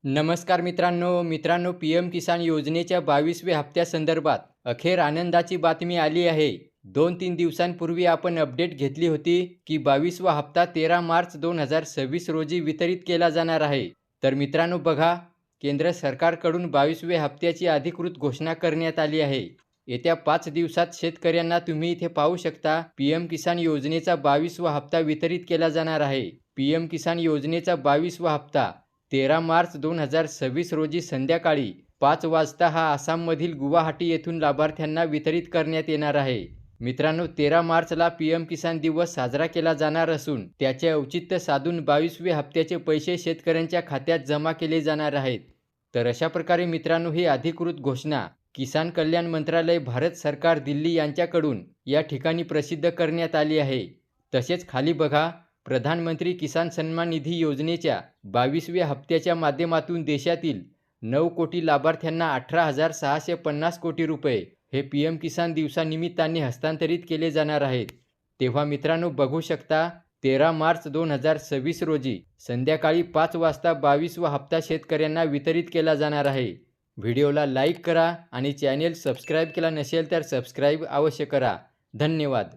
नमस्कार मित्रांनो पी.एम. किसान योजनेच्या 22व्या हप्त्यासंदर्भात अखेर आनंदाची बातमी आली आहे. 2-3 दिवसांपूर्वी आपण अपडेट घेतली होती की 22वा हप्ता 13 मार्च 2026 रोजी वितरित केला जाणार आहे. तर मित्रांनो बघा, केंद्र सरकारकडून 22व्या हप्त्याची अधिकृत घोषणा करण्यात आली आहे. येत्या 5 दिवसात शेतकऱ्यांना तुम्ही इथे पाहू शकता पी.एम. किसान योजनेचा 22वा हप्ता वितरित केला जाणार आहे. पी.एम. किसान योजनेचा 22वा हप्ता 13 मार्च 2026 रोजी संध्याकाळी 5 वाजता हा आसाममधील गुवाहाटी येथून लाभार्थ्यांना वितरित करण्यात येणार आहे. मित्रांनो, 13 मार्चला पी.एम. किसान दिवस साजरा केला जाणार असून त्याचे औचित्य साधून 22व्या हप्त्याचे पैसे शेतकऱ्यांच्या खात्यात जमा केले जाणार आहेत. तर अशा प्रकारे मित्रांनो, ही अधिकृत घोषणा किसान कल्याण मंत्रालय, भारत सरकार, दिल्ली यांच्याकडून या ठिकाणी प्रसिद्ध करण्यात आली आहे. तसेच खाली बघा, प्रधानमंत्री किसान सन्मान निधी योजनेच्या 22व्या हप्त्याच्या माध्यमातून देशातील 9 कोटी लाभार्थ्यांना 18,650 कोटी रुपये हे पी.एम. किसान दिवसानिमित्ताने हस्तांतरित केले जाणार आहेत. तेव्हा मित्रांनो बघू शकता, 13 मार्च 2026 रोजी संध्याकाळी 5 वाजता 22वा हप्ता शेतकऱ्यांना वितरित केला जाणार आहे. व्हिडिओला लाईक करा आणि चॅनेल सबस्क्राईब केला नसेल तर सबस्क्राईब अवश्य करा. धन्यवाद.